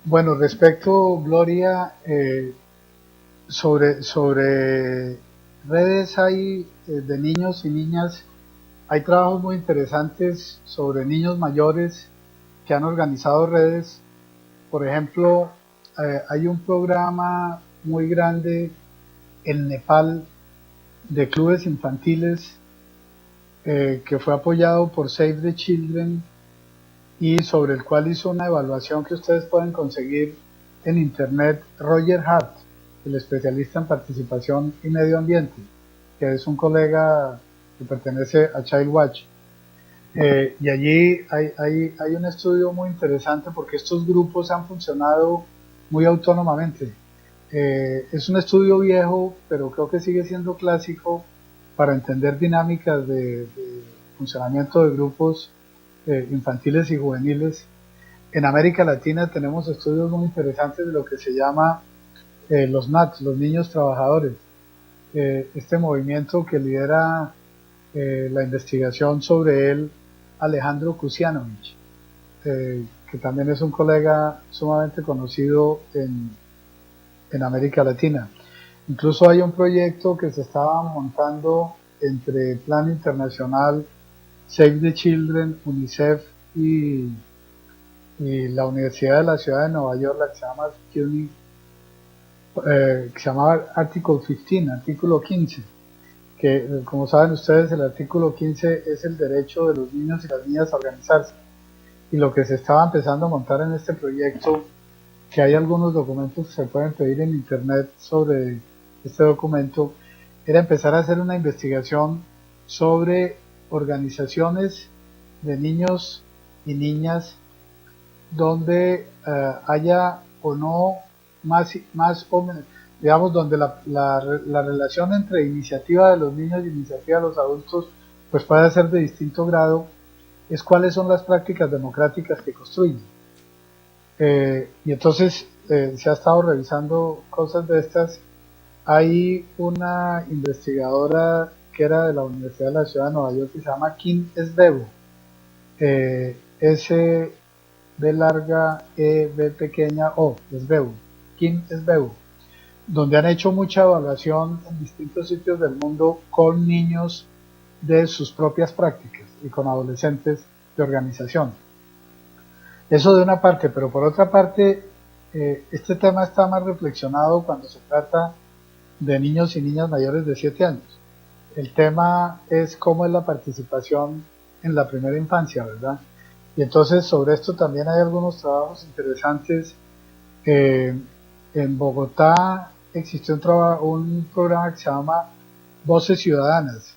Bueno, respecto, Gloria, sobre redes hay de niños y niñas, hay trabajos muy interesantes sobre niños mayores que han organizado redes. Por ejemplo, hay un programa muy grande en Nepal de clubes infantiles que fue apoyado por Save the Children y sobre el cual hizo una evaluación que ustedes pueden conseguir en internet Roger Hart, el especialista en participación y medio ambiente, que es un colega que pertenece a Child Watch. Y allí hay un estudio muy interesante porque estos grupos han funcionado muy autónomamente. Es un estudio viejo, pero creo que sigue siendo clásico para entender dinámicas de funcionamiento de grupos infantiles y juveniles. En América Latina tenemos estudios muy interesantes de lo que se llama los NATS, los niños trabajadores. Este movimiento que lidera la investigación sobre él Alejandro Kusianovich, que también es un colega sumamente conocido en América Latina. Incluso hay un proyecto que se estaba montando entre Plan Internacional, Save the Children, UNICEF y la Universidad de la Ciudad de Nueva York, la que se llama CUNY, que se llama Article 15, artículo 15, que como saben ustedes el artículo 15 es el derecho de los niños y las niñas a organizarse. Y lo que se estaba empezando a montar en este proyecto, que hay algunos documentos que se pueden pedir en internet sobre este documento, era empezar a hacer una investigación sobre organizaciones de niños y niñas donde haya o no más o menos, digamos, donde la relación entre iniciativa de los niños y iniciativa de los adultos pues puede ser de distinto grado, es cuáles son las prácticas democráticas que construyen. Y entonces se ha estado revisando cosas de estas. Hay una investigadora que era de la Universidad de la Ciudad de Nueva York que se llama Kim Sdebo, S B larga E B pequeña O, Sbeu, Kim Sbeu, donde han hecho mucha evaluación en distintos sitios del mundo con niños de sus propias prácticas y con adolescentes de organización. Eso de una parte, pero por otra parte, este tema está más reflexionado cuando se trata de niños y niñas mayores de 7 años. El tema es cómo es la participación en la primera infancia, ¿verdad? Y entonces sobre esto también hay algunos trabajos interesantes. Eh, en Bogotá existió un programa que se llama Voces Ciudadanas,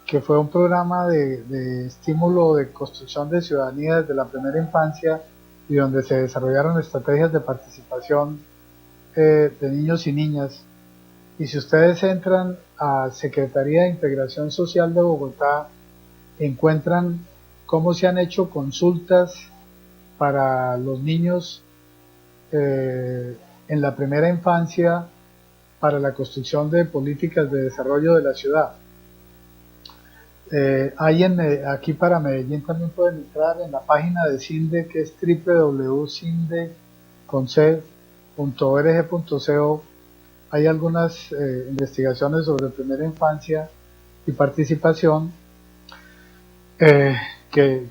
que fue un programa de estímulo de construcción de ciudadanía desde la primera infancia y donde se desarrollaron estrategias de participación de niños y niñas. Y si ustedes entran a Secretaría de Integración Social de Bogotá, encuentran cómo se han hecho consultas para los niños en la primera infancia para la construcción de políticas de desarrollo de la ciudad. Aquí para Medellín también pueden entrar en la página de CINDE, que es www.cinde.org.co. Hay algunas investigaciones sobre primera infancia y participación eh, que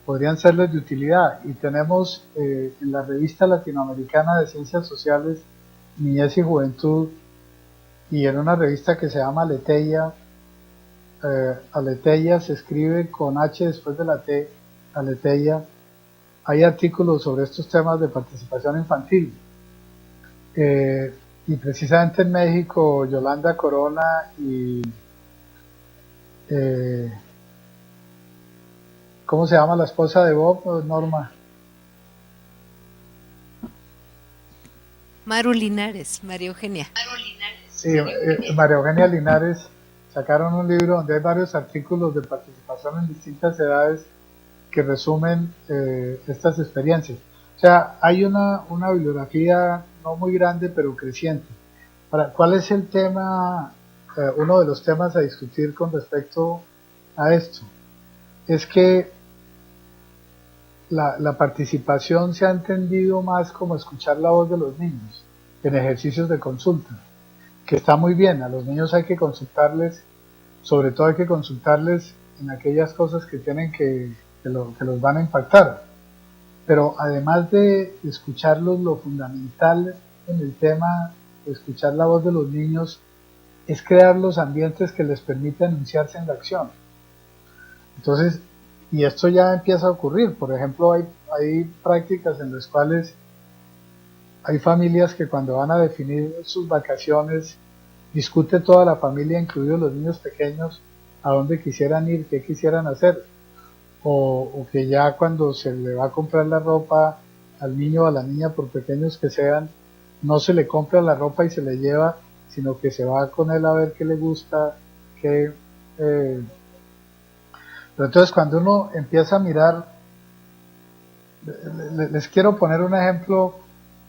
podrían serles de utilidad. Y tenemos en la revista latinoamericana de ciencias sociales, niñez y juventud, y en una revista que se llama Aleteia, Aleteia se escribe con H después de la T, Aleteia, hay artículos sobre estos temas de participación infantil. Y precisamente en México, Yolanda Corona y eh, ¿cómo se llama la esposa de Bob, Norma? Maru Linares, María Eugenia. Sí, María Eugenia Linares sacaron un libro donde hay varios artículos de participación en distintas edades que resumen estas experiencias. O sea, hay una bibliografía no muy grande, pero creciente. Ahora, ¿cuál es el tema, uno de los temas a discutir con respecto a esto? Es que la participación se ha entendido más como escuchar la voz de los niños en ejercicios de consulta, que está muy bien. A los niños hay que consultarles, sobre todo hay que consultarles en aquellas cosas que tienen que los van a impactar. Pero además de escucharlos, lo fundamental en el tema de escuchar la voz de los niños es crear los ambientes que les permitan anunciarse en la acción. Entonces, y esto ya empieza a ocurrir. Por ejemplo, hay prácticas en las cuales hay familias que cuando van a definir sus vacaciones, discute toda la familia, incluidos los niños pequeños, a dónde quisieran ir, qué quisieran hacer. O que ya cuando se le va a comprar la ropa al niño o a la niña, por pequeños que sean, no se le compra la ropa y se le lleva, sino que se va con él a ver qué le gusta, qué... Pero entonces cuando uno empieza a mirar, les quiero poner un ejemplo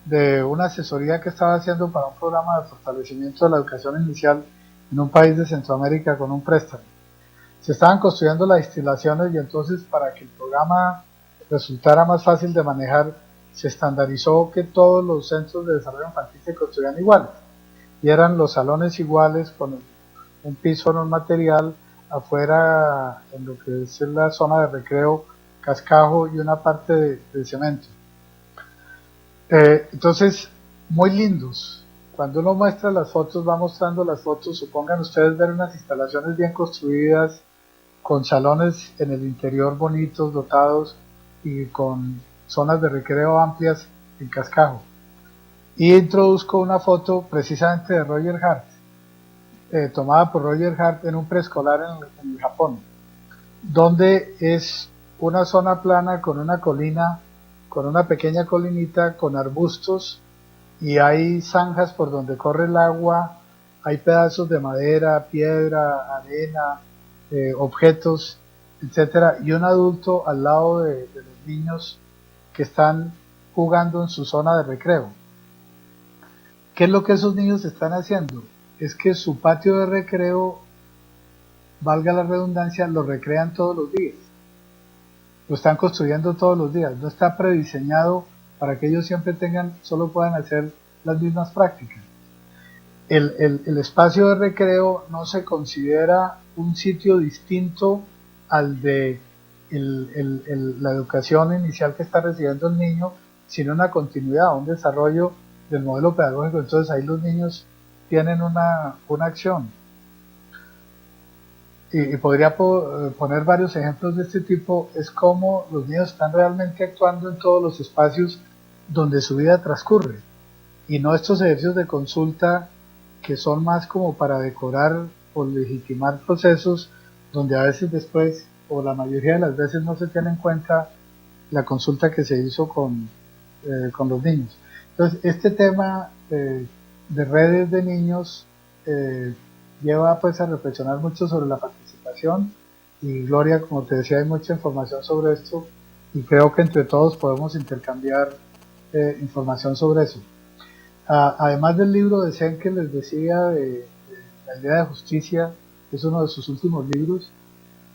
de una asesoría que estaba haciendo para un programa de fortalecimiento de la educación inicial en un país de Centroamérica con un préstamo. Se estaban construyendo las instalaciones y entonces para que el programa resultara más fácil de manejar, se estandarizó que todos los centros de desarrollo infantil se construían iguales. Y eran los salones iguales con un piso en un material, afuera en lo que es la zona de recreo, cascajo y una parte de cemento. Entonces, muy lindos. Cuando uno muestra las fotos, va mostrando las fotos, supongan ustedes ver unas instalaciones bien construidas, con salones en el interior bonitos, dotados y con zonas de recreo amplias en cascajo. Y introduzco una foto precisamente de Roger Hart, tomada por Roger Hart en un preescolar en el Japón, donde es una zona plana con una colina, con una pequeña colinita, con arbustos, y hay zanjas por donde corre el agua, hay pedazos de madera, piedra, arena, objetos, etcétera, y un adulto al lado de los niños que están jugando en su zona de recreo. ¿Qué es lo que esos niños están haciendo? Es que su patio de recreo, valga la redundancia, lo recrean todos los días. Lo están construyendo todos los días. No está prediseñado para que ellos siempre solo puedan hacer las mismas prácticas. El espacio de recreo no se considera un sitio distinto al de la educación inicial que está recibiendo el niño, sino una continuidad, un desarrollo del modelo pedagógico. Entonces ahí los niños tienen una acción. Y podría poner varios ejemplos de este tipo. Es como los niños están realmente actuando en todos los espacios donde su vida transcurre, y no estos ejercicios de consulta que son más como para decorar o legitimar procesos donde a veces después, o la mayoría de las veces, no se tiene en cuenta la consulta que se hizo con los niños. Entonces, este tema de redes de niños lleva pues a reflexionar mucho sobre la participación, y Gloria, como te decía, hay mucha información sobre esto y creo que entre todos podemos intercambiar información sobre eso. Además del libro de Zen que les decía, de La idea de justicia, que es uno de sus últimos libros,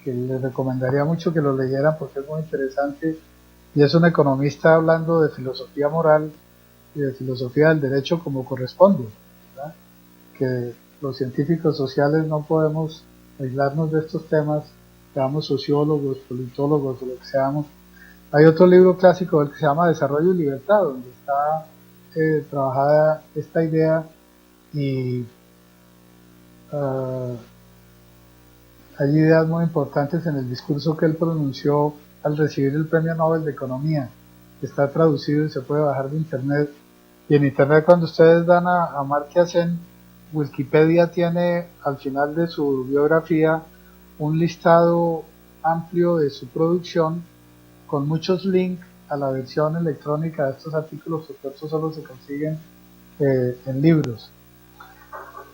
que les recomendaría mucho que lo leyeran porque es muy interesante, y es un economista hablando de filosofía moral y de filosofía del derecho como corresponde, ¿verdad? Que los científicos sociales no podemos aislarnos de estos temas, seamos sociólogos, politólogos o lo que seamos. Hay otro libro clásico del que se llama Desarrollo y Libertad, donde está trabajada esta idea, y hay ideas muy importantes en el discurso que él pronunció al recibir el Premio Nobel de Economía, que está traducido y se puede bajar de internet. Y en internet, cuando ustedes dan a Amartya Sen, Wikipedia tiene al final de su biografía un listado amplio de su producción con muchos links a la versión electrónica de estos artículos, porque estos solo se consiguen en libros.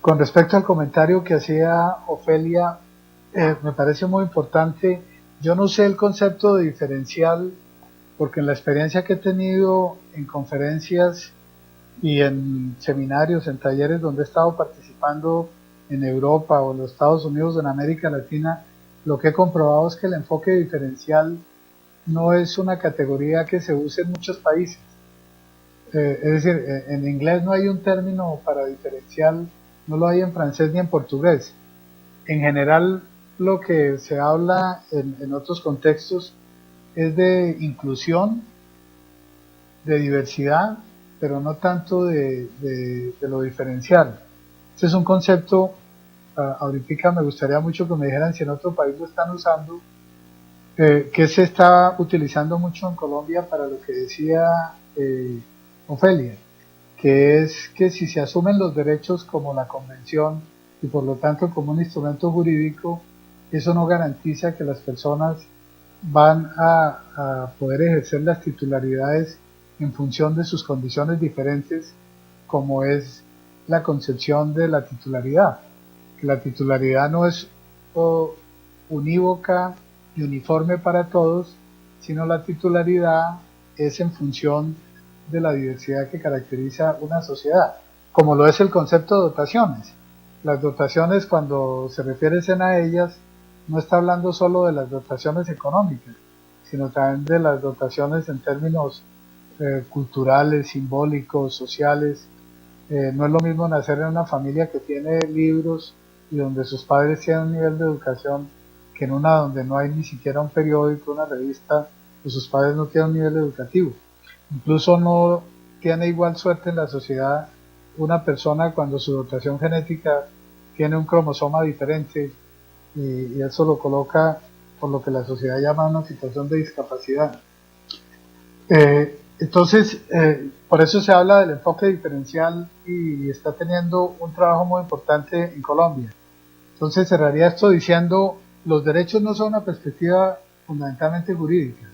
Con respecto al comentario que hacía Ofelia, me parece muy importante. Yo no sé el concepto de diferencial, porque en la experiencia que he tenido en conferencias y en seminarios, en talleres donde he estado participando en Europa o en los Estados Unidos, en América Latina, lo que he comprobado es que el enfoque diferencial no es una categoría que se use en muchos países. Es decir, en inglés no hay un término para diferencial, no lo hay en francés ni en portugués. En general, lo que se habla en otros contextos es de inclusión, de diversidad, pero no tanto de lo diferencial. Este es un concepto, ahorita me gustaría mucho que me dijeran si en otro país lo están usando, que se está utilizando mucho en Colombia para lo que decía Ofelia, que es que si se asumen los derechos como la convención y por lo tanto como un instrumento jurídico, eso no garantiza que las personas van a poder ejercer las titularidades en función de sus condiciones diferentes, como es la concepción de la titularidad. Que la titularidad no es unívoca y uniforme para todos, sino la titularidad es en función de la diversidad que caracteriza una sociedad, como lo es el concepto de dotaciones. Las dotaciones, cuando se refieren a ellas, no está hablando solo de las dotaciones económicas, sino también de las dotaciones en términos culturales, simbólicos, sociales. No es lo mismo nacer en una familia que tiene libros y donde sus padres tienen un nivel de educación que en una donde no hay ni siquiera un periódico, una revista, pues sus padres no tienen un nivel educativo. Incluso no tiene igual suerte en la sociedad una persona cuando su dotación genética tiene un cromosoma diferente y eso lo coloca por lo que la sociedad llama una situación de discapacidad. Entonces, por eso se habla del enfoque diferencial y está teniendo un trabajo muy importante en Colombia. Entonces cerraría esto diciendo, los derechos no son una perspectiva fundamentalmente jurídica,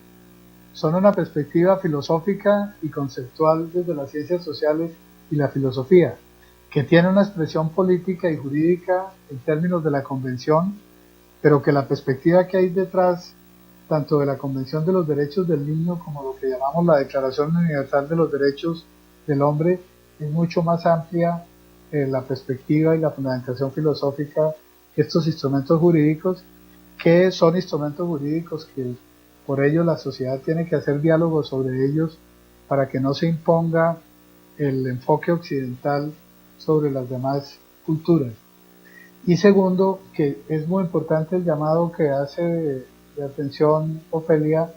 son una perspectiva filosófica y conceptual desde las ciencias sociales y la filosofía, que tiene una expresión política y jurídica en términos de la convención, pero que la perspectiva que hay detrás, tanto de la Convención de los Derechos del Niño como lo que llamamos la Declaración Universal de los Derechos del Hombre, es mucho más amplia la perspectiva y la fundamentación filosófica que estos instrumentos jurídicos, que son instrumentos jurídicos que por ello la sociedad tiene que hacer diálogos sobre ellos para que no se imponga el enfoque occidental sobre las demás culturas. Y segundo, que es muy importante el llamado que hace de atención Ofelia,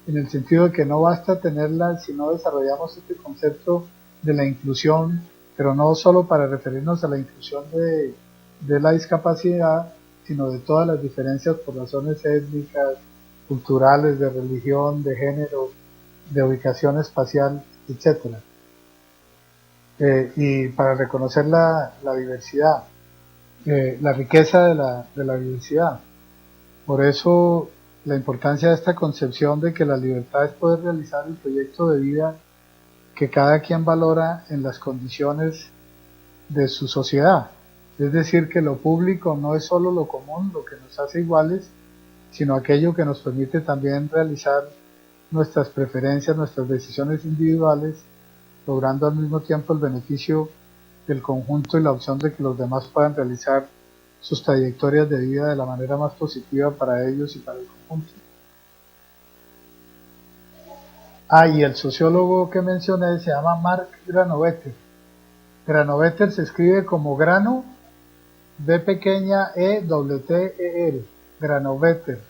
en el sentido de que no basta tenerla si no desarrollamos este concepto de la inclusión, pero no solo para referirnos a la inclusión de la discapacidad, sino de todas las diferencias por razones étnicas, culturales, de religión, de género, de ubicación espacial, etcétera. Y para reconocer la diversidad, la riqueza de la diversidad. Por eso la importancia de esta concepción de que la libertad es poder realizar el proyecto de vida que cada quien valora en las condiciones de su sociedad. Es decir, que lo público no es solo lo común, lo que nos hace iguales, sino aquello que nos permite también realizar nuestras preferencias, nuestras decisiones individuales, logrando al mismo tiempo el beneficio del conjunto y la opción de que los demás puedan realizar sus trayectorias de vida de la manera más positiva para ellos y para el conjunto. Y el sociólogo que mencioné se llama Mark Granovetter. Granovetter se escribe como grano, B pequeña, E-T-T-E-R, Granovetter.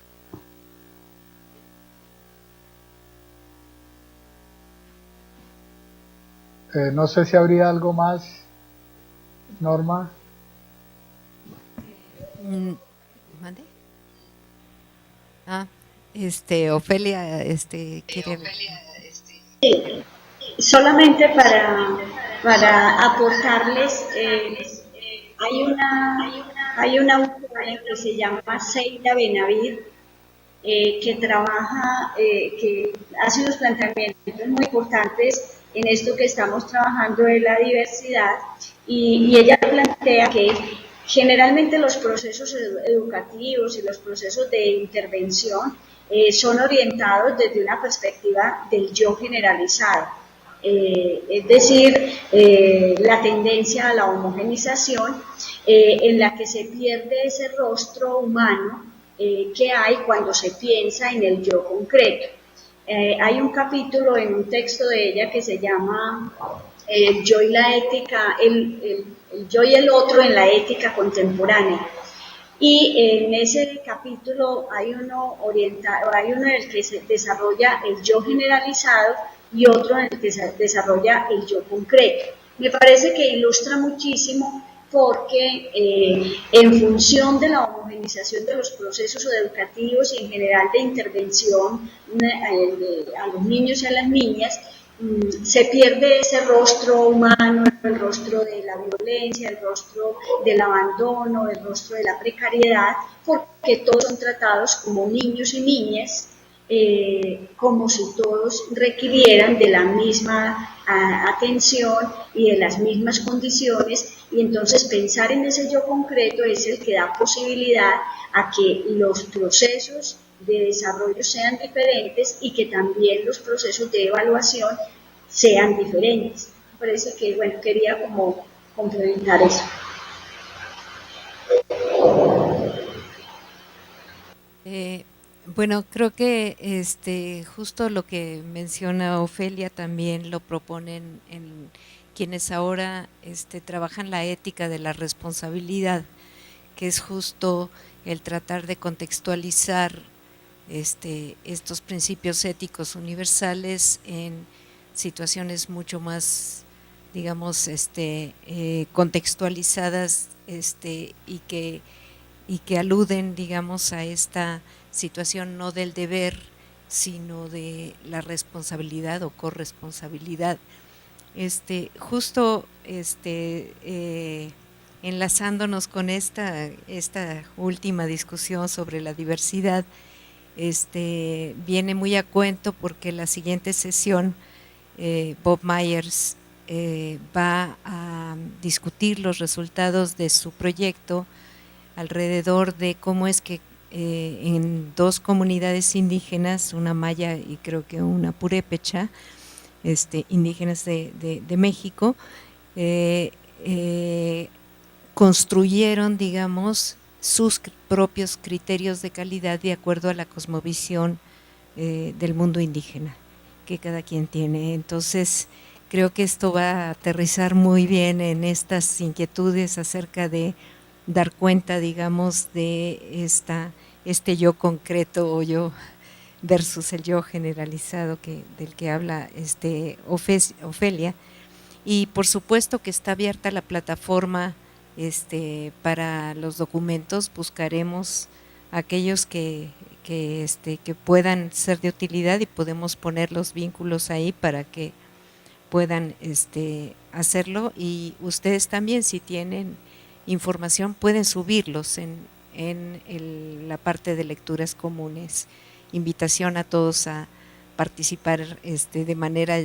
No sé si habría algo más, Norma. ¿Mande? Ofelia, quiere. Solamente para aportarles, hay una autora que se llama Seila Benavid, que trabaja, que hace unos planteamientos muy importantes en esto que estamos trabajando de la diversidad, y ella plantea que generalmente los procesos educativos y los procesos de intervención son orientados desde una perspectiva del yo generalizado. Es decir, la tendencia a la homogenización, en la que se pierde ese rostro humano que hay cuando se piensa en el yo concreto. Hay un capítulo en un texto de ella que se llama Yo y la ética, el yo y el otro en la ética contemporánea. Y en ese capítulo hay uno en el que se desarrolla el yo generalizado y otro en el que se desarrolla el yo concreto. Me parece que ilustra muchísimo porque en función de la homogenización de los procesos educativos y en general de intervención a los niños y a las niñas, se pierde ese rostro humano, el rostro de la violencia, el rostro del abandono, el rostro de la precariedad, porque todos son tratados como niños y niñas, como si todos requirieran de la misma atención y de las mismas condiciones, y entonces pensar en ese yo concreto es el que da posibilidad a que los procesos de desarrollo sean diferentes y que también los procesos de evaluación sean diferentes. Me parece que, bueno, quería como complementar eso. Bueno, creo que justo lo que menciona Ofelia también lo proponen en quienes ahora trabajan la ética de la responsabilidad, que es justo el tratar de contextualizar estos principios éticos universales en situaciones mucho más, digamos, contextualizadas y que aluden, digamos, a esta situación no del deber, sino de la responsabilidad o corresponsabilidad. Justo enlazándonos con esta última discusión sobre la diversidad, viene muy a cuento porque la siguiente sesión Bob Myers va a discutir los resultados de su proyecto alrededor de cómo es que en dos comunidades indígenas, una maya y creo que una purépecha, indígenas de México, construyeron, digamos, sus propios criterios de calidad de acuerdo a la cosmovisión del mundo indígena que cada quien tiene. Entonces, creo que esto va a aterrizar muy bien en estas inquietudes acerca de dar cuenta, digamos, de este yo concreto o yo versus el yo generalizado del que habla Ofelia. Y por supuesto que está abierta la plataforma para los documentos. Buscaremos aquellos que puedan ser de utilidad y podemos poner los vínculos ahí para que puedan hacerlo, y ustedes también, si tienen información, pueden subirlos en la parte de lecturas comunes. Invitación a todos a participar de manera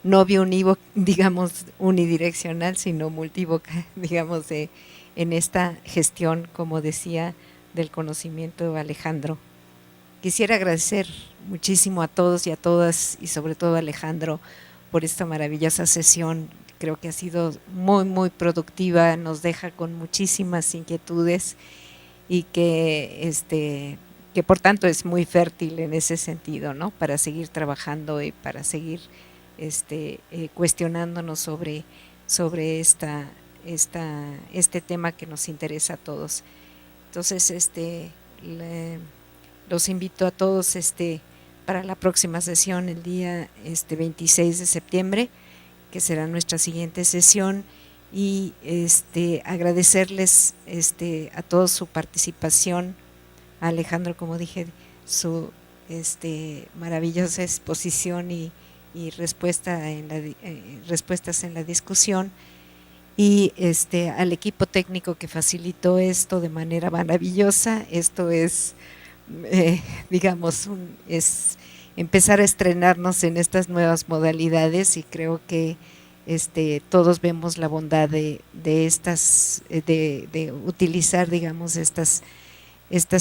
no bionívoca, digamos, unidireccional, sino multívoca, digamos, en esta gestión, como decía, del conocimiento de Alejandro. Quisiera agradecer muchísimo a todos y a todas, y sobre todo a Alejandro, por esta maravillosa sesión. Creo que ha sido muy, muy productiva, nos deja con muchísimas inquietudes y que por tanto es muy fértil en ese sentido, ¿no? Para seguir trabajando y para seguir cuestionándonos sobre este tema que nos interesa a todos. Entonces, los invito a todos para la próxima sesión, el día 26 de septiembre, que será nuestra siguiente sesión, y agradecerles a todos su participación, a Alejandro, como dije, su maravillosa exposición y respuestas en la discusión, y al equipo técnico que facilitó esto de manera maravillosa. Esto es, digamos, es empezar a estrenarnos en estas nuevas modalidades, y creo que todos vemos la bondad de utilizar, digamos, estas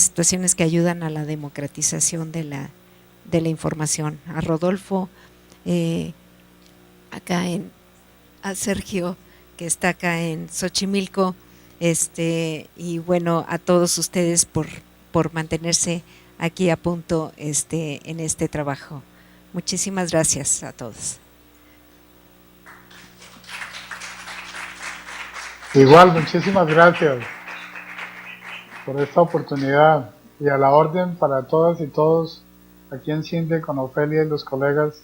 situaciones que ayudan a la democratización de la información. A Rodolfo, a Sergio, que está acá en Xochimilco, y bueno, a todos ustedes por mantenerse aquí a punto en este trabajo. Muchísimas gracias a todos. Igual, muchísimas gracias por esta oportunidad y a la orden para todas y todos aquí en CINDE con Ofelia y los colegas.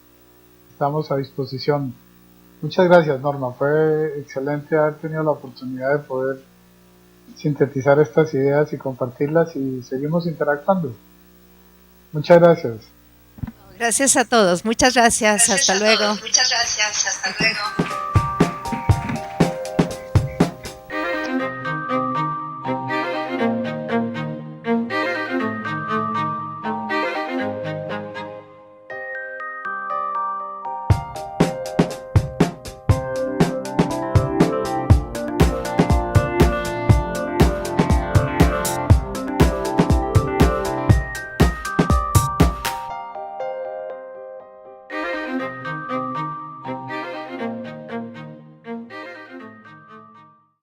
Estamos a disposición. Muchas gracias, Norma. Fue excelente haber tenido la oportunidad de poder sintetizar estas ideas y compartirlas y seguimos interactuando. Muchas gracias. Gracias a todos. Muchas gracias. Hasta luego. Muchas gracias. Hasta luego.